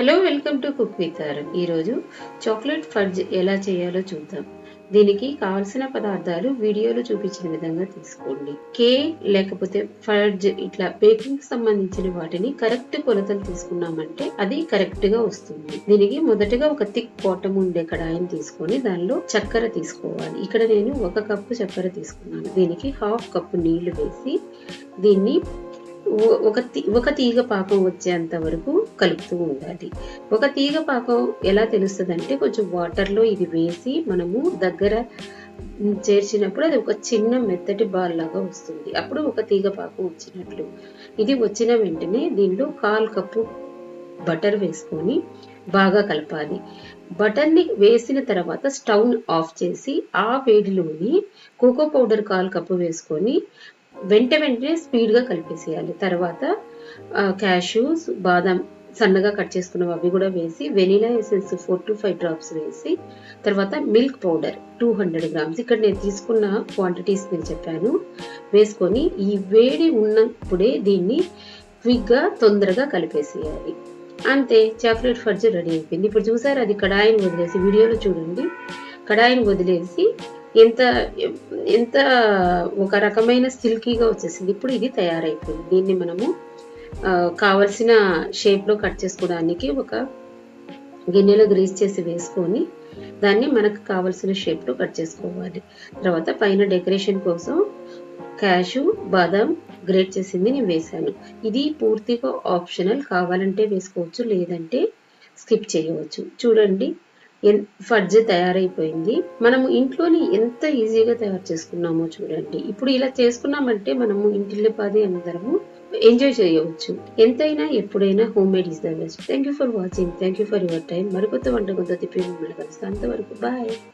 Hello welcome to cook with Taram. ఈరోజు chocolate fudge ఎలా చేయాలో చూద్దాం. దీనికి కావాల్సిన పదార్థాలు వీడియోలో చూపించిన విధంగా తీసుకోండి. కేక్ లేకపోతే ఫడ్జ్ ఇట్లా బేకింగ్ సంబంధించిన వాటిని కరెక్ట్ కొలతలు తీసుకున్నామంటే అది కరెక్ట్ గా వస్తుంది. దీనికి మొదటగా ఒక థిక్ బాటమ్ ఉండే కడాయిని తీసుకొని దానిలో చక్కెర తీసుకోవాలి. ఇక్కడ నేను 1 కప్పు చక్కెర తీసుకున్నాను. దీనికి 1/2 కప్పు నీళ్లు వేసి దీన్ని ఒక తీగ పాకం వచ్చేంత వరకు కలుపుతూ ఉండాలి. ఒక తీగ పాకం ఎలా తెలుస్తుంది అంటే కొంచెం వాటర్లో ఇది వేసి మనము దగ్గర చేర్చినప్పుడు అది ఒక చిన్న మెత్తటి బాల్ లాగా వస్తుంది. అప్పుడు ఒక తీగ పాకం వచ్చినట్లు. ఇది వచ్చిన వెంటనే దీనిలో 1/4 కప్పు బటర్ వేసుకొని బాగా కలపాలి. బటర్ని వేసిన తర్వాత స్టవ్ ఆఫ్ చేసి ఆ వేడిలోని కోకో పౌడర్ 1/4 కప్పు వేసుకొని వెంటనే స్పీడ్గా కలిపేసేయాలి. తర్వాత క్యాష్యూస్, బాదం సన్నగా కట్ చేసుకున్నవి అవి కూడా వేసి వెనిలా ఎసెన్స్ 4 to 5 డ్రాప్స్ వేసి తర్వాత మిల్క్ పౌడర్ 200 గ్రామ్స్ ఇక్కడ నేను తీసుకున్న క్వాంటిటీస్ నేను చెప్పాను వేసుకొని ఈ వేడి ఉన్నప్పుడే దీన్ని క్విక్గా తొందరగా కలిపేసేయాలి. అంతే, చాక్లెట్ ఫడ్జ్ రెడీ అయిపోయింది. ఇప్పుడు చూసారు, అది కడాయిని వదిలేసి వీడియోలో చూడండి, కడాయిని వదిలేసి ఎంత ఎంత ఒక రకమైన సిల్కీగా వచ్చేసింది. ఇప్పుడు ఇది తయారైపోయింది. దీన్ని మనము కావలసిన షేప్లో కట్ చేసుకోవడానికి ఒక గిన్నెలో గ్రీస్ చేసి వేసుకొని దాన్ని మనకు కావలసిన షేప్లో కట్ చేసుకోవాలి. తర్వాత పైన డెకరేషన్ కోసం క్యాషు, బాదం గ్రేట్ చేసింది నేను వేసాను. ఇది పూర్తిగా ఆప్షనల్, కావాలంటే వేసుకోవచ్చు లేదంటే స్కిప్ చేయవచ్చు. చూడండి, ఫడ్జ్ తయారైపోయింది. మనము ఇంట్లోని ఎంత ఈజీగా తయారు చేసుకున్నామో చూడండి. ఇప్పుడు ఇలా చేసుకున్నామంటే మనము ఇంటిల్లిపాది అందరము ఎంజాయ్ చేయవచ్చు. ఎంతైనా ఎప్పుడైనా home made is the best. Thank you for watching. Thank you for your time. మరికొత్త వంటకంతో తిప్పి మిమ్మల్ని కలుస్తాను. అంతవరకు బాయ్.